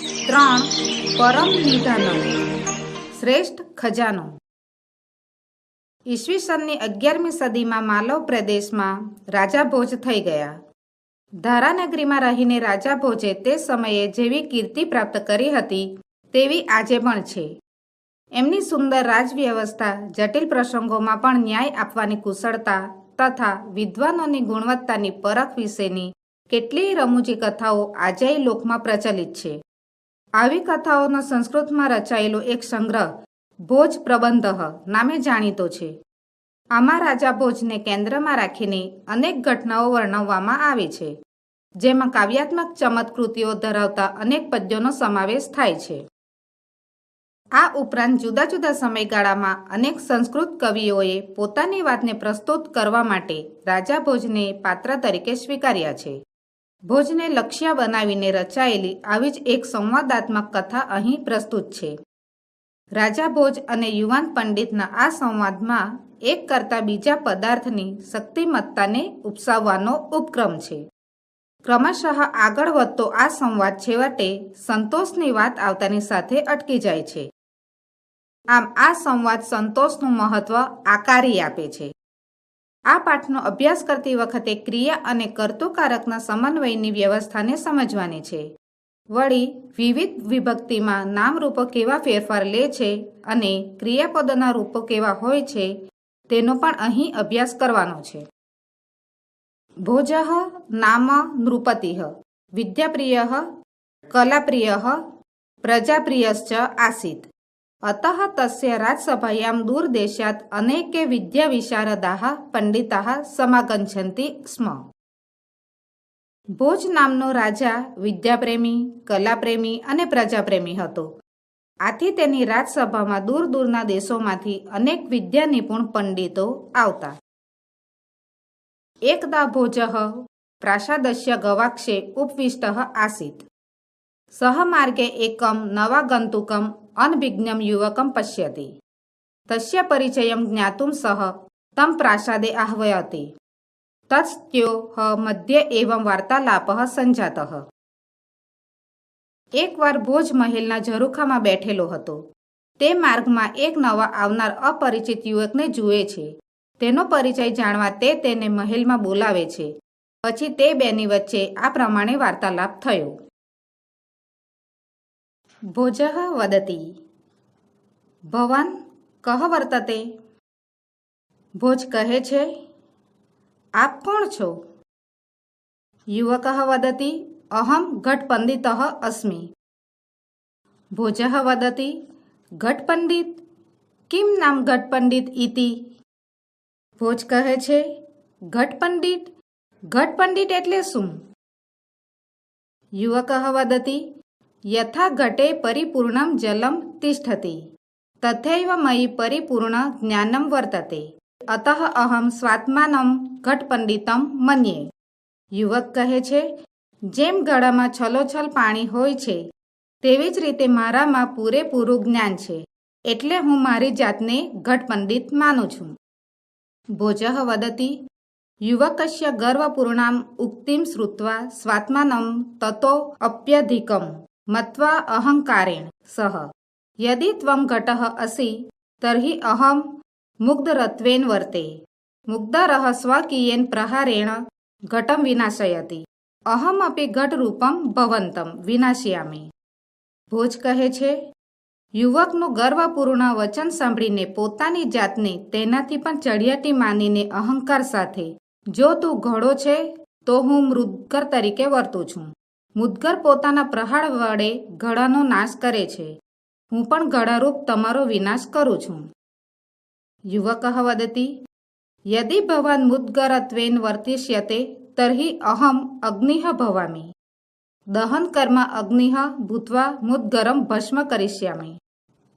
3. પરમ નિધાનમ શ્રેષ્ઠ ખજાનો. ઈસવીસનની 11મી સદીમાં માલવ પ્રદેશમાં રાજા ભોજ થઈ ગયા. ધારાનગરીમાં રહીને રાજા ભોજે તે સમયે જેવી કીર્તિ પ્રાપ્ત કરી હતી તેવી આજે પણ છે. એમની સુંદર રાજવ્યવસ્થા, જટિલ પ્રસંગોમાં પણ ન્યાય આપવાની કુશળતા તથા વિદ્વાનોની ગુણવત્તાની પરખ વિશેની કેટલીય રમૂજી કથાઓ આજેય લોકમાં પ્રચલિત છે. આવી કથાઓનો સંસ્કૃતમાં રચાયેલો એક સંગ્રહ ભોજ પ્રબંધ નામે જાણીતો છે. આમાં રાજા ભોજને કેન્દ્રમાં રાખીને અનેક ઘટનાઓ વર્ણવવામાં આવે છે, જેમાં કાવ્યાત્મક ચમત્કૃતિઓ ધરાવતા અનેક પદ્યોનો સમાવેશ થાય છે. આ ઉપરાંત જુદા જુદા સમયગાળામાં અનેક સંસ્કૃત કવિઓએ પોતાની વાતને પ્રસ્તુત કરવા માટે રાજા ભોજને પાત્ર તરીકે સ્વીકાર્યા છે. ભોજને લક્ષ્ય બનાવીને રચાયેલી આવી જ એક સંવાદાત્મક કથા અહીં પ્રસ્તુત છે. રાજા ભોજ અને યુવાન પંડિતના આ સંવાદમાં એક કરતાં બીજા પદાર્થની શક્તિમત્તાને ઉપસાવવાનો ઉપક્રમ છે. ક્રમશઃ આગળ વધતો આ સંવાદ છેવટે સંતોષની વાત આવતાની સાથે અટકી જાય છે. આમ આ સંવાદ સંતોષનું મહત્વ આકારી આપે છે. આ પાઠનો અભ્યાસ કરતી વખતે ક્રિયા અને કર્તૃકારકના સમન્વયની વ્યવસ્થાને સમજવાની છે. વળી વિવિધ વિભક્તિમાં નામરૂપો કેવા ફેરફાર લે છે અને ક્રિયાપદોના રૂપો કેવા હોય છે તેનો પણ અહીં અભ્યાસ કરવાનો છે. ભોજ નામ નૃપતિ વિદ્યાપ્રિય કલાપ્રિય પ્રજાપ્રિયશ્ચ આસીત. અતઃ તસ્ય રાજસભાયાં દૂરદેશાત અનેકે વિદ્યાવિશારદાઃ પંડિતાઃ સમાગચ્છન્તિ સ્મ. ભોજ નામનો રાજા વિદ્યાપ્રેમી, કલાપ્રેમી અને પ્રજાપ્રેમી હતો. આથી તેની રાજસભામાં દૂર દૂરના દેશોમાંથી અનેક વિદ્યા નિપુણ પંડિતો આવતા. એકદા ભોજ પ્રાસાદસ્ય ગવાક્ષે ઉપવિષ્ટઃ આસીત. સહ માર્ગે એકમ નવાગંતુકમ અનભિજ્ઞમ યુવકમ પશ્યતિ. તસ્ય પરિચયમ જ્ઞાતુમ સહ તમ પ્રાસાદે આહ્વયતિ. તત્સ્ત્યો મધ્ય એવં વાર્તાલાપઃ સંજાતઃ. એકવાર ભોજ મહેલના ઝરૂખામાં બેઠેલો હતો. તે માર્ગમાં એક નવા આવનાર અપરિચિત યુવકને જુએ છે. તેનો પરિચય જાણવા તે તેને મહેલમાં બોલાવે છે. પછી તે બેની વચ્ચે આ પ્રમાણે વાર્તાલાપ થયો. ભોજ વદતિ ભવાન કહ વર્તતે. ભોજ કહે છે, આપ કોણ છો? યુવક વદતિ અહમ ઘટપંડિત અસ્મિ. ભોજ વદતિ ઘટપંડિત કિમ નામ ઘટપંડિત ઇતિ. ભોજ કહે છે, ઘટપંડિત ઘટપંડિત એટલે શું? યુવક વદતિ યથા ઘટે પરિપૂર્ણમ જલમ તિષ્ઠતિ તથૈવ મયી પરિપૂર્ણ જ્ઞાનમ વર્તતે અતઃ અહમ સ્વાત્માનમ ઘટપંડિતમ મન્યે. યુવક કહે છે, જેમ ગળામાં છલોછલ પાણી હોય છે તેવી જ રીતે મારામાં પૂરેપૂરું જ્ઞાન છે, એટલે હું મારી જાતને ઘટપંડિત માનું છું. ભોજ વદતિ યુવકસ્ય ગર્વપૂર્ણામ ઉક્તિમ શ્રુત્વા સ્વાત્માનમ તતો અપ્યધિકમ મત્વા અહંકારેણ સહ યદિ ત્વમ ઘટઃ અસી તર્હિ અહમ મુગ્ધરત્વેન વર્તે. મુગ્ધરઃ સ્વકીયેન પ્રહારેણ ઘટમ વિનાશયતિ અહમ અપી ઘટરૂપમ ભવંતમ વિનાશયામિ. ભોજ કહે છે, યુવકનું ગર્વપૂર્ણ વચન સાંભળીને પોતાની જાતને તેનાથી પણ ચડિયાતી માનીને અહંકાર સાથે, જો તું ઘડો છે તો હું મુદ્ગર તરીકે વર્તું છું. મુદ્ગર પોતાના પ્રહાર વડે ઘડાનો નાશ કરે છે. હું પણ ઘડારૂપ તમારો વિનાશ કરું છું. યુવક વદતિ યદિ ભવાન મુદ્ગરત્વેન વર્તિષ્યતે તર્હિ અહમ અગ્નિઃ ભવામિ. દહન કર્મ અગ્નિઃ ભૂત્વા મુદ્ગરમ ભસ્મ કરિષ્યામિ.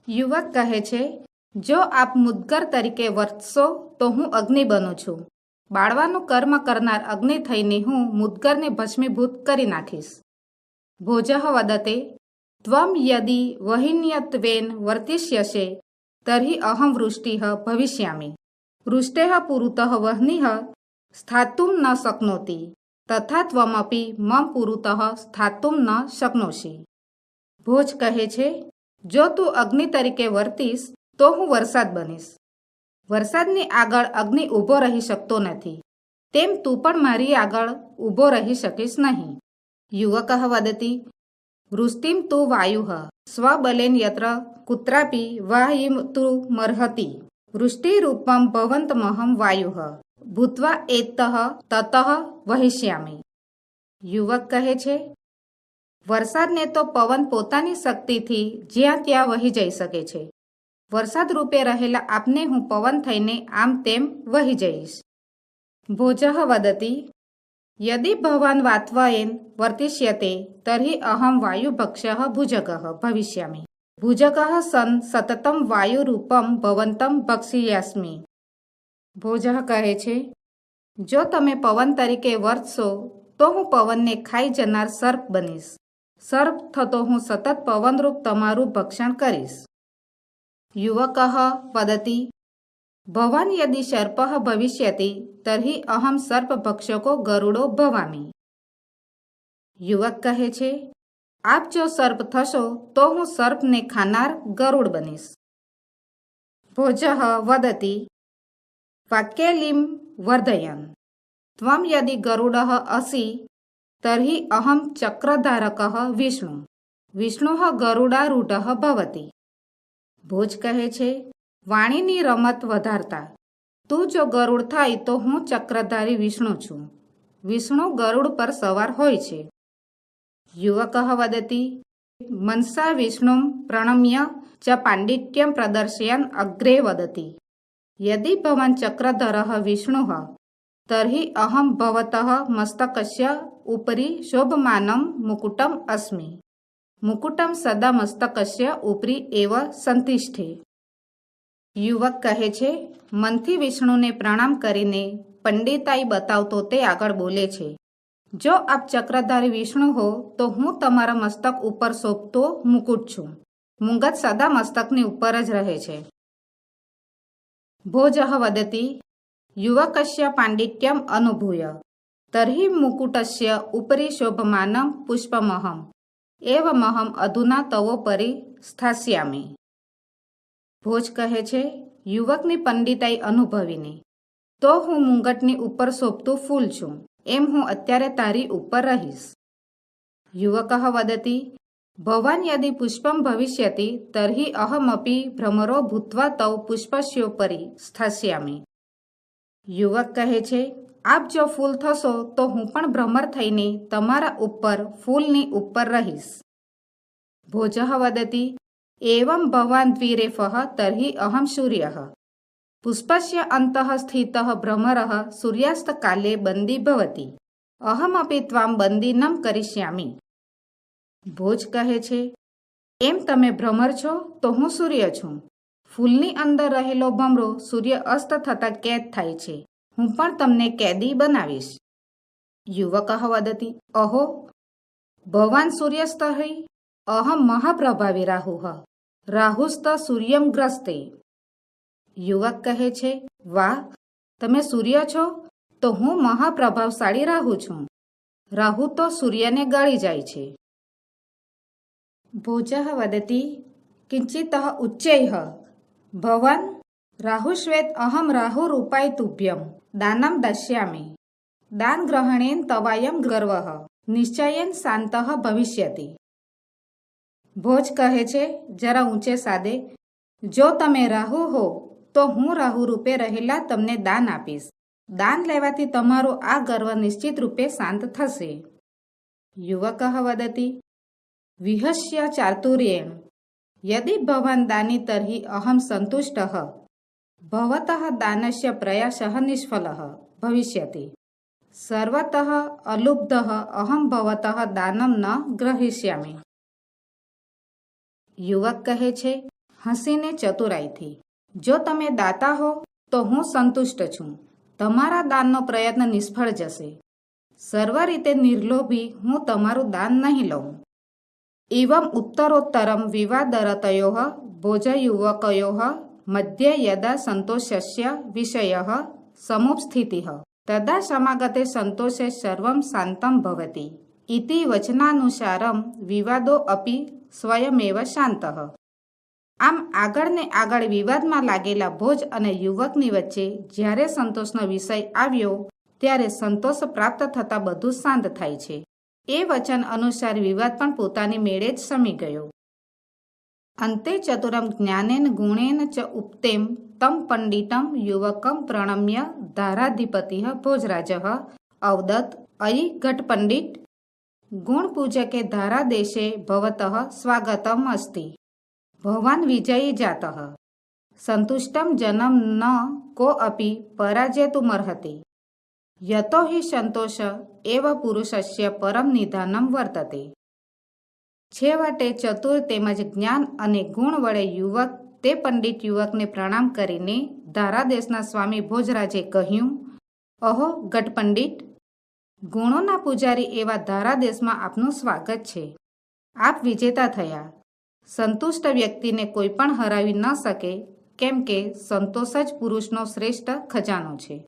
યુવક કહે છે, જો આપ મુદ્ગર તરીકે વર્તશો તો હું અગ્નિ બનું છું. બાળવાનું કર્મ કરનાર અગ્નિ થઈને હું મુદ્ગરને ભસ્મીભૂત કરી નાખીશ. ભોજ વદતે ત્વમ યદિ વહિન્યત્વેન વર્તિષ્યસે તર્હિ અહમ વૃષ્ટિઃ ભવિષ્યામિ. વૃષ્ટેઃ પુરુતઃ વહ્નિઃ સ્થાતુમ ન શક્નોતિ તથા ત્વમપી મમ પુરુતઃ સ્થાતુમ ન શક્નોષિ. ભોજ કહે છે, જો તું અગ્નિ તરીકે વર્તીશ તો હું વરસાદ બનીશ. વરસાદની આગળ અગ્નિ ઊભો રહી શકતો નથી, તેમ તું પણ મારી આગળ ઊભો રહી શકીશ નહીં. યુવક વદતિ વૃષ્ટિમ તું વાયુ સ્વબલેન યત્ર કુત્રાપી વાહિમ તું મર્હતિ વૃષ્ટિરૂપમ ભવંતમહમ વાયુ ભૂત્વા એતઃ તતઃ વહિષ્યામિ. યુવક કહે છે, વરસાદને તો પવન પોતાની શક્તિથી જ્યાં ત્યાં વહી જઈ શકે છે. વરસાદ રૂપે રહેલા આપને હું પવન થઈને આમ તેમ વહી જઈશ. ભોજ વદતિ યદિ ભવાન વાત્વયેન વર્તિષ્યતે તર્હિ અહમ વાયુભક્ષઃ ભુજગઃ ભવિષ્યામિ. ભુજગઃ સન સતતમ વાયુરૂપમ ભવંતમ ભક્ષિષ્યામિ. ભોજ કહે છે, જો તમે પવન તરીકે વર્તશો તો હું પવનને ખાઈ જનાર સર્પ બનીશ. સર્પ થતો હું સતત પવનરૂપ તમારું ભક્ષણ કરીશ. યુવક વદતિ ભવાન યદિ સર્પઃ ભવિષ્યતિ તર્હિ અહમ સર્પભક્ષકો ગરુડો ભવામિ. યુવક કહે છે, આપ જો સર્પ થશો તો હું સર્પને ખાનાર ગરુડ બનીશ. ભોજ વદતિ વાક્યલીમ વર્ધયન ત્વમ યદિ ગરુડઃ અસि તર્હિ અહમ ચક્રધારકઃ વિષ્ણુ વિષ્ણુઃ ગરુડારૂઢઃ ભવતિ. ભોજ કહે છે, વાણીની રમત વધારતા તું જો ગરુડ થાય તો હું ચક્રધારી વિષ્ણુ છું. વિષ્ણુ ગરુડ પર સવાર હોય છે. યુવક વદતિ મનસા વિષ્ણું પ્રણમ્ય ચ પાંડિત્યમ પ્રદર્શયન અગ્રે વદતિ યદિ ભવાન ચક્રધરઃ વિષ્ણુઃ તર્હિ અહમ ભવતઃ મસ્તકસ્ય ઉપરી શોભમાનમ મુકુટમ અસ્મિ મુકુટમ સદા મસ્તકસ્ય ઉપરી એવ સંતિષ્ઠે. યુવક કહે છે, મનથી વિષ્ણુને પ્રણામ કરીને પંડિતાઈ બતાવતો તે આગળ બોલે છે, જો આપ ચક્રધારી વિષ્ણુ હો તો હું તમારા મસ્તક ઉપર શોભતો મુકુટ છું. મુંગત સદા મસ્તકની ઉપર જ રહે છે. ભોજ વદતિ યુવકસ્ય પાંડિત્યમ અનુભૂય તર્હિ મુકુટસ્ય ઉપરી શોભમાનમ પુષ્પમહમ એવમહમ અધુના તવો પરી સ્થાસ્યામિ. ભોજ કહે છે, યુવકની પંડિતાઈ અનુભવીને તો હું મુંગટની ઉપર શોભતું ફૂલ છું, એમ હું અત્યારે તારી ઉપર રહીશ. યુવક વદતિ ભવાન યદિ પુષ્પમ ભવિષ્યતિ તર્હિ અહમપી ભ્રમરો ભૂત્વા તવ પુષ્પસ્યોપરી સ્થાસ્યામિ. યુવક કહે છે, આપ જો ફૂલ થશો તો હું પણ ભ્રમર થઈને તમારા ઉપર ફૂલની ઉપર રહીશ. ભોજ વદતિ એવં ભવાન દ્વિરેફઃ તર્હિ અહમ સૂર્યઃ પુષ્પસ્ય અંતઃ સ્થિતઃ ભ્રમરઃ સૂર્યાસ્તકાલે બંદી ભવતિ અહમપી ત્વામ બંદીનમ કરિષ્યામિ. ભોજ કહે છે, એમ તમે ભ્રમર છો તો હું સૂર્ય છું. ફૂલની અંદર રહેલો ભમરો સૂર્ય અસ્ત થતાં કેદ થાય છે. હું પણ તમને કેદી બનાવીશ. યુવક વદતિ અહો ભવાન સૂર્યસ્તઃ અહમ મહાપ્રભાવી રાહુઃ રાહુસ્ત સૂર્યમ ગ્રસ્તે. યુવક કહે છે, વાહ, તમે સૂર્ય છો તો હું મહાપ્રભાવશાળી રાહુ છું. રાહુ તો સૂર્યને ગળી જાય છે. ભોજ વદતિ કિંચિત ઉચ્ચૈઃ ભવાન રાહુશ્વેત અહમ રાહુરૂપાય તુભ્યમ દાનમ દાસ્યામિ દાન ગ્રહણેન તવાયમ ગર્વઃ નિશ્ચયેન શાંતઃ ભવિષ્યતિ. ભોજ કહે છે, જરા ઊંચે સાદે, જો તમે રાહુ હો તો હું રાહુ રૂપે રહેલા તમને દાન આપીશ. દાન લેવાથી તમારો આ ગર્વ નિશ્ચિત રૂપે શાંત થશે. યુવક વદતિ વિહસ્ય ચાતુર્યેણ યદિ ભવાન દાની તર્હિ અહમ સંતુષ્ટઃ ભવતઃ દાનસ્ય પ્રયાસઃ નિષ્ફલઃ ભવિષ્યતિ સર્વતઃ અલુબ્ધઃ અહમ ભવતઃ દાનમ ન ગ્રહિષ્યામિ. યુવક કહે છે, હસીને ચતુરાઈથી, જો તમે દાતા હો તો હું સંતુષ્ટ છું. તમારા દાનનો પ્રયત્ન નિષ્ફળ જશે. સર્વ રીતે નિર્લોભી હું તમારું દાન નહીં લઉં. એવમ ઉત્તરોત્તરમ વિવાદરતયોઃ ભોજયુવકયોઃ મધ્યે યદા સંતોષસ્ય વિષયઃ સમુપસ્થિતિઃ તદા સમાગતે સંતોષે સર્વં શાંતમ ભવતિ ઇતિ વચનાનુસારમ વિવાદો અપી સ્વયમેવ શાંતઃ. આમ આગળ ને આગળ વિવાદમાં લાગેલા ભોજ અને યુવકની વચ્ચે જ્યારે સંતોષનો વિષય આવ્યો ત્યારે સંતોષ પ્રાપ્ત થતાં બધું શાંત થાય છે. એ વચન અનુસાર વિવાદ પણ પોતાની મેળે જ શમી ગયો. અંતે ચતુરમ જ્ઞાનેન ગુણેન ચ ઉપતેમ તમ પંડિતમ યુવકમ પ્રણમ્ય ધારાધિપતિ ભોજરાજ અવદત્ત અયિ ઘટપંડિત ગુણ પૂજકે ધારાદેશે ભવતઃ સ્વાગતમ અસ્તિ ભવાન વિજયી જાતઃ સંતુષ્ટમ જનમ ન કો અપી પરાજેતુમર્હતિ યતો હિ સંતોષ એવ પુરુષસ્ય પરમ નિધાનમ વર્તતે. છેવટે ચતુર તેમજ જ્ઞાન અને ગુણ વડે યુવક તે પંડિત યુવકને પ્રણામ કરીને ધારાદેશના સ્વામી ભોજરાજે કહ્યું, અહો ગટપંડિત, ગુણોના પૂજારી એવા ધારાદેશમાં આપનું સ્વાગત છે. આપ વિજેતા થયા. સંતુષ્ટ વ્યક્તિને કોઈ પણ હરાવી ન શકે, કેમ કે સંતોષ જ પુરુષનો શ્રેષ્ઠ ખજાનો છે.